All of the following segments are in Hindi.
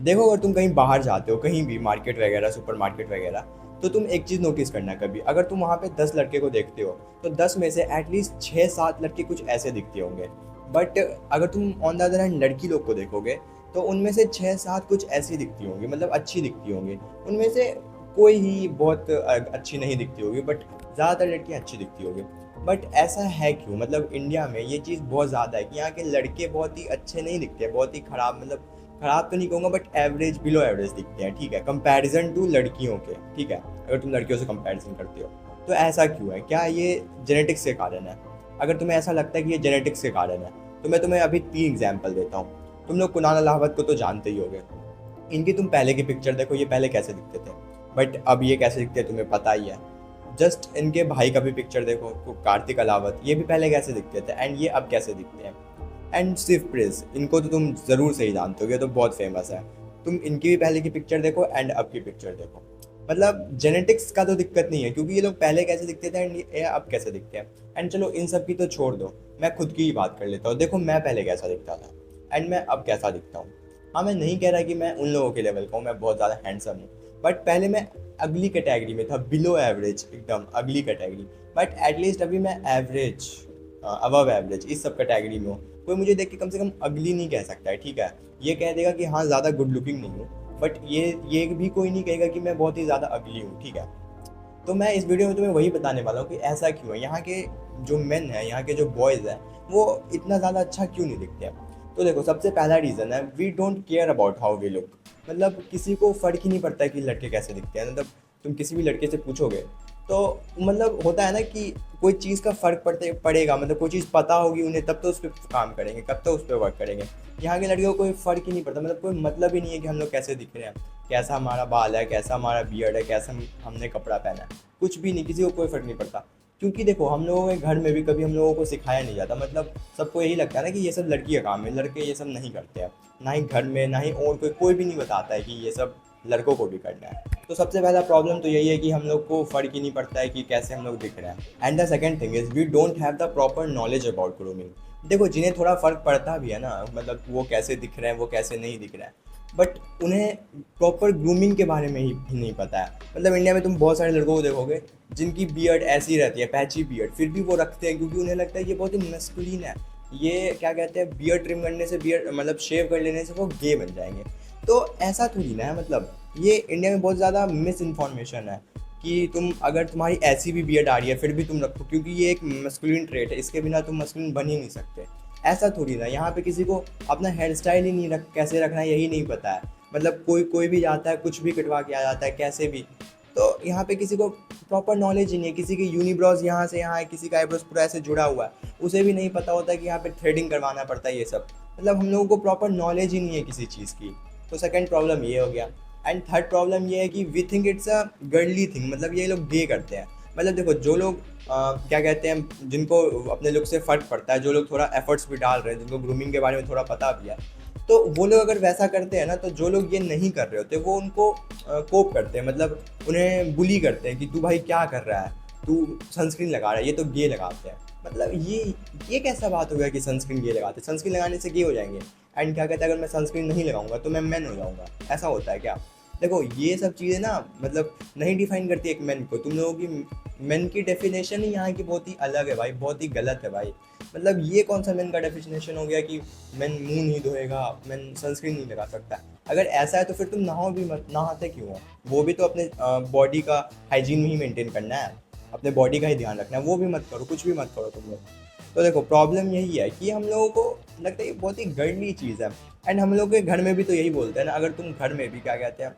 देखो, अगर तुम कहीं बाहर जाते हो, कहीं भी मार्केट वगैरह, सुपर मार्केट वगैरह, तो तुम एक चीज़ नोटिस करना कभी, अगर तुम वहाँ पे 10 लड़के को देखते हो, तो 10 में से एटलीस्ट 6-7 लड़के कुछ ऐसे दिखते होंगे। बट अगर तुम ऑन द अदर हैंड लड़की लोग को देखोगे, तो उनमें से 6-7 कुछ ऐसी दिखती होंगी, मतलब अच्छी दिखती होंगी। उनमें से कोई ही बहुत अच्छी नहीं दिखती होगी, बट ज़्यादातर लड़कियाँ अच्छी दिखती होगी। बट ऐसा है क्यों? मतलब इंडिया में ये चीज़ बहुत ज़्यादा है कि यहाँ के लड़के बहुत ही अच्छे नहीं दिखते, बहुत ही ख़राब, मतलब खराब तो नहीं कहूँगा, बट एवरेज, बिलो एवरेज दिखते हैं, ठीक है, कंपैरिजन टू लड़कियों के, ठीक है, अगर तुम लड़कियों से कंपैरिजन करते हो। तो ऐसा क्यों है? क्या ये जेनेटिक्स के कारण है? अगर तुम्हें ऐसा लगता है कि ये जेनेटिक्स के कारण है, तो मैं तुम्हें अभी 3 एग्जाम्पल देता हूँ। तुम लोग कुणाल अलाहाबाद को तो जानते ही होगे। इनकी तुम पहले की पिक्चर देखो, ये पहले कैसे दिखते थे, बट अब ये कैसे दिखते हैं तुम्हें पता ही है। जस्ट इनके भाई का भी पिक्चर देखो, तो कार्तिक अलावत, ये भी पहले कैसे दिखते थे एंड ये अब कैसे दिखते हैं। एंड सिर्फ प्रिंस, इनको तो तुम ज़रूर से ही जानते हो, ये तो बहुत फेमस है। तुम इनकी भी पहले की पिक्चर देखो एंड अब की पिक्चर देखो। मतलब जेनेटिक्स का तो दिक्कत नहीं है, क्योंकि ये लोग पहले कैसे दिखते थे एंड ये अब कैसे दिखते हैं। एंड चलो इन सब की तो छोड़ दो, मैं खुद की ही बात कर लेता हूँ। देखो, मैं पहले कैसा दिखता था एंड मैं अब कैसा दिखता हूँ। हाँ, मैं नहीं कह रहा कि मैं उन लोगों के लेवल का हूँ, मैं बहुत ज़्यादा हैंडसम हूँ, बट पहले मैं अगली कैटेगरी में था, बिलो एवरेज, एकदम अगली कैटेगरी। बट एटलीस्ट अभी मैं एवरेज, अबव एवरेज, इस सब कैटेगरी में हूँ। कोई मुझे देख के कम से कम अगली नहीं कह सकता है, ठीक है। ये कह देगा कि हाँ, ज़्यादा गुड लुकिंग नहीं हूँ, बट ये भी कोई नहीं कहेगा कि मैं बहुत ही ज़्यादा अगली हूँ, ठीक है। तो मैं इस वीडियो में तुम्हें वही बताने वाला हूँ कि ऐसा क्यों है, यहाँ के जो मेन हैं, यहाँ के जो बॉयज़ हैं, वो इतना ज़्यादा अच्छा क्यों नहीं दिखते हैं। तो देखो, सबसे पहला रीज़न है, we don't care about how we look. मतलब किसी को फ़र्क ही नहीं पड़ता है कि लड़के कैसे दिखते हैं। मतलब तुम किसी भी लड़के से पूछोगे, तो मतलब होता है ना कि कोई चीज़ का फ़र्क पड़ेगा, मतलब कोई चीज़ पता होगी उन्हें, तब तो उस पर काम करेंगे, कब तो उस पर वर्क करेंगे। यहाँ के लड़कियों को कोई फ़र्क ही नहीं पड़ता, मतलब कोई मतलब ही नहीं है कि हम लोग कैसे दिख रहे हैं, कैसा हमारा बाल है, कैसा हमारा बियर्ड है, कैसा हमने कपड़ा पहना है, कुछ भी नहीं, किसी को कोई फ़र्क नहीं पड़ता। क्योंकि देखो, हम लोगों के घर में भी कभी हम लोगों को सिखाया नहीं जाता। मतलब सबको यही लगता है ना कि ये सब लड़की का काम है, लड़के ये सब नहीं करते हैं। ना ही घर में, ना ही और कोई भी नहीं बताता है कि ये सब लड़कों को भी करना है। तो सबसे पहला प्रॉब्लम तो यही है कि हम लोग को फ़र्क ही नहीं पड़ता है कि कैसे हम लोग दिख रहे हैं। And the second thing is, we don't have the proper knowledge about grooming. देखो, जिन्हें थोड़ा फ़र्क पड़ता भी है ना, मतलब वो कैसे दिख रहे हैं, वो कैसे नहीं दिख रहे हैं, बट उन्हें प्रॉपर ग्रूमिंग के बारे में ही नहीं पता है। मतलब इंडिया में तुम बहुत सारे लड़कों को देखोगे जिनकी बियर्ड ऐसी रहती है, पैची बियर्ड, फिर भी वो रखते हैं, क्योंकि उन्हें लगता है ये बहुत ही मस्कुलिन है। ये क्या कहते हैं, बियर्ड ट्रिम करने से, बियर्ड मतलब शेव कर लेने से वो गे बन जाएंगे। तो ऐसा थोड़ी ना है। मतलब ये इंडिया में बहुत ज़्यादा मिस इन्फॉर्मेशन है कि तुम, अगर तुम्हारी ऐसी भी बियर्ड आ रही है फिर भी तुम रखो, क्योंकि ये एक मस्कुलिन ट्रेट है, इसके बिना तुम मस्कुलिन बन ही नहीं सकते। ऐसा थोड़ी ना, यहाँ पे किसी को अपना हेयर स्टाइल ही नहीं कैसे रखना है यही नहीं पता है। मतलब कोई कोई भी जाता है, कुछ भी कटवा के आ जाता है, कैसे भी। तो यहाँ पे किसी को प्रॉपर नॉलेज ही नहीं है। किसी की यूनिब्रॉज यहाँ से यहाँ है, किसी का आईब्रोज पूरा ऐसे जुड़ा हुआ है, उसे भी नहीं पता होता है कि यहाँ पे थ्रेडिंग करवाना पड़ता है, ये सब। मतलब हम लोगों को प्रॉपर नॉलेज ही नहीं है किसी चीज़ की। तो सेकंड प्रॉब्लम ये हो गया। एंड थर्ड प्रॉब्लम ये है कि we think it's a girly thing, मतलब ये लोग गे करते हैं। मतलब देखो, जो लोग क्या कहते हैं, जिनको अपने लुक से फ़र्क पड़ता है, जो लोग थोड़ा एफर्ट्स भी डाल रहे हैं, जिनको ग्रूमिंग के बारे में थोड़ा पता भी है, तो वो लोग अगर वैसा करते हैं ना, तो जो लोग ये नहीं कर रहे होते वो उनको कोप करते हैं, मतलब उन्हें बुली करते हैं कि तू भाई क्या कर रहा है, तू सनस्क्रीन लगा रहा है, ये तो गे लगाते हैं। मतलब ये कैसा बात हो गया कि सनस्क्रीन गे लगाते हैं? सनस्क्रीन लगाने से गे हो जाएंगे? एंड क्या कहते हैं, अगर मैं सनस्क्रीन नहीं लगाऊंगा तो मैं मैन हो जाऊंगा, ऐसा होता है क्या? देखो, ये सब चीज़ें ना, मतलब नहीं डिफाइन करती एक मैन को। तुम लोगों की मैन की डेफिनेशन ही यहाँ की बहुत ही अलग है भाई, बहुत ही गलत है भाई। मतलब ये कौन सा मैन का डेफिनेशन हो गया कि मैन मुंह नहीं धोएगा, मैन सनस्क्रीन नहीं लगा सकता? अगर ऐसा है तो फिर तुम नहाओ भी मत, नहाते क्यों हो? वो भी तो अपने बॉडी का हाइजीन ही मेंटेन करना है, अपने बॉडी का ही ध्यान रखना है, वो भी मत करो, कुछ भी मत करो तुम लोग। तो देखो, प्रॉब्लम यही है कि हम लोगों को लगता है ये बहुत ही गर्ली चीज़ है। एंड हम लोग के घर में भी तो यही बोलते हैं ना, अगर तुम घर में भी क्या कहते हैं,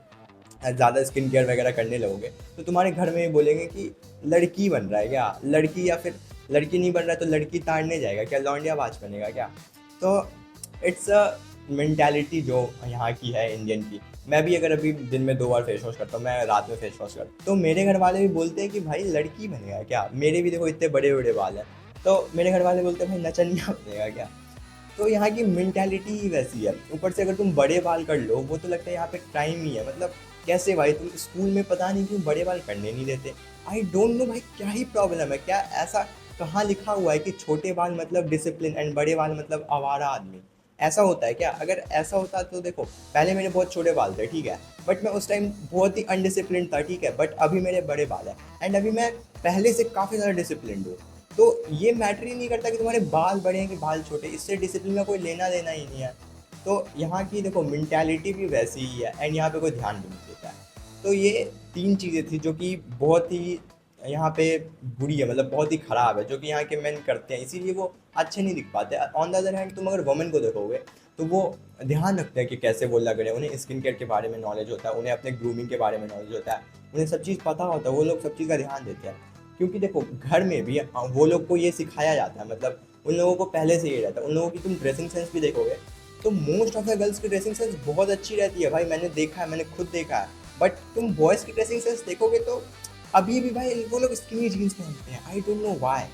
ज़्यादा स्किन केयर वगैरह करने लगोगे, तो तुम्हारे घर में ही बोलेंगे कि लड़की बन रहा है क्या, लड़की, या फिर लड़की नहीं बन रहा है तो लड़की ताड़ने जाएगा क्या, लौंडियाबाज बनेगा क्या? तो इट्स अ मेंटालिटी जो यहाँ की है, इंडियन की। मैं भी अगर अभी दिन में 2 बार फेस वॉश करता हूँ, मैं रात में फेस वॉश करता हूँ, तो मेरे घर वाले भी बोलते हैं कि भाई लड़की बनेगा क्या। मेरे भी देखो इतने बड़े बड़े बाल हैं, तो मेरे घर वाले बोलते हैं भाई नचनिया बनेगा क्या। तो यहाँ की मेंटालिटी ही वैसी है। ऊपर से अगर तुम बड़े बाल कर लो, वो तो लगता है यहाँ पे क्राइम ही है। मतलब कैसे भाई, तुम स्कूल में पता नहीं क्यों बड़े बाल करने नहीं देते। आई डोंट नो भाई, क्या ही प्रॉब्लम है? क्या ऐसा कहाँ लिखा हुआ है कि छोटे बाल मतलब डिसिप्लिन एंड बड़े बाल मतलब आवारा आदमी? ऐसा होता है क्या? अगर ऐसा होता तो देखो, पहले मेरे बहुत छोटे बाल थे, ठीक है, बट मैं उस टाइम बहुत ही अनडिसिप्लिन था, ठीक है, बट अभी मेरे बड़े बाल हैं एंड अभी मैं पहले से काफ़ी ज़्यादा डिसिप्लिन हूँ। तो ये मैटर ही नहीं करता कि तुम्हारे बाल बड़े हैं कि बाल छोटे, इससे डिसिप्लिन का कोई लेना देना ही नहीं है। तो यहाँ की देखो मेंटालिटी भी वैसी ही है एंड यहाँ पे कोई ध्यान भी नहीं देता है। तो ये 3 चीज़ें थी जो कि बहुत ही यहाँ पे बुरी है, मतलब बहुत ही ख़राब है, जो कि यहाँ के मेन करते हैं, इसीलिए वो अच्छे नहीं दिख पाते। ऑन द अदर हैंड तुम अगर वुमेन को देखोगे तो वो ध्यान रखते हैं कि कैसे वो लग रहे हैं, उन्हें स्किन केयर के बारे में नॉलेज होता है, उन्हें अपने ग्रूमिंग के बारे में नॉलेज होता है, उन्हें सब चीज़ पता होता है, वो लोग सब चीज़ का ध्यान देते हैं। क्योंकि देखो घर में भी वो लोग को ये सिखाया जाता है, मतलब उन लोगों को पहले से ये रहता है। उन लोगों की तुम ड्रेसिंग सेंस भी देखोगे तो मोस्ट ऑफ द गर्ल्स की ड्रेसिंग सेंस बहुत अच्छी रहती है भाई, मैंने देखा है, मैंने खुद देखा है। बट तुम बॉयज़ की ड्रेसिंग सेंस देखोगे तो अभी भी भाई वो लोग स्किनी जीन्स पहनते हैं, आई डोंट नो वाई।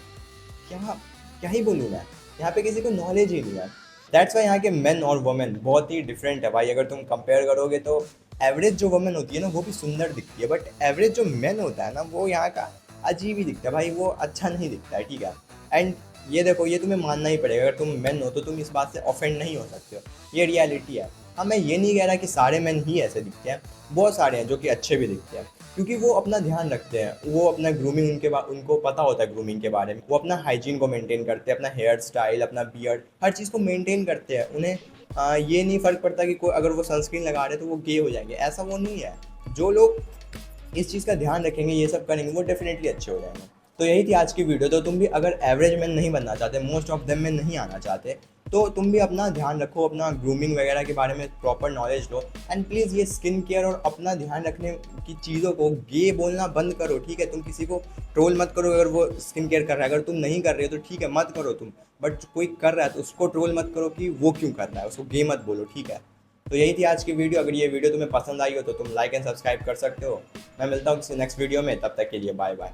क्या क्या ही बोलूँ मैं, यहाँ पे किसी को नॉलेज ही नहीं है। दैट्स वाई यहाँ के मेन और वुमेन बहुत ही डिफरेंट है भाई। अगर तुम कंपेयर करोगे तो एवरेज जो वुमेन होती है ना वो भी सुंदर दिखती है, बट एवरेज जो मेन होता है ना वो यहाँ का अजीब ही दिखता है भाई, वो अच्छा नहीं दिखता है, ठीक है। एंड ये देखो, ये तुम्हें मानना ही पड़ेगा, अगर तुम मेन हो तो तुम इस बात से ऑफेंड नहीं हो सकते हो, ये रियलिटी है। हाँ, मैं ये नहीं कह रहा कि सारे मेन ही ऐसे दिखते हैं, बहुत सारे हैं जो कि अच्छे भी दिखते हैं, क्योंकि वो अपना ध्यान रखते हैं, वो अपना ग्रूमिंग उनको पता होता है ग्रूमिंग के बारे में, वो अपना हाइजीन को मेंटेन करते हैं, अपना हेयर स्टाइल, अपना बियर्ड, हर चीज़ को मेंटेन करते हैं। उन्हें ये नहीं फ़र्क पड़ता कि कोई अगर वो सनस्क्रीन लगा रहे हैं तो वो गे हो जाएंगे, ऐसा वो नहीं है। जो लोग इस चीज़ का ध्यान रखेंगे, ये सब करेंगे, वो डेफिनेटली अच्छे हो जाएंगे। तो यही थी आज की वीडियो। तो तुम भी अगर एवरेज मैन नहीं बनना चाहते, मोस्ट ऑफ देम में नहीं आना चाहते, तो तुम भी अपना ध्यान रखो, अपना ग्रूमिंग वगैरह के बारे में proper knowledge low and please ये स्किन केयर और अपना ध्यान रखने की चीज़ों को गे बोलना बंद करो, ठीक है। तुम किसी को ट्रोल मत करो अगर वो स्किन केयर कर रहा है, अगर तुम नहीं कर रहे हो तो ठीक है मत करो तुम, बट कोई कर रहा है तो उसको ट्रोल मत करो कि वो क्यों कर रहा है, उसको गे मत बोलो, ठीक है। तो यही थी आज की वीडियो। अगर ये वीडियो तुम्हें पसंद आई हो तो तुम लाइक एंड सब्सक्राइब कर सकते हो। मैं मिलता हूँ किसी नेक्स्ट वीडियो में, तब तक के लिए बाय बाय।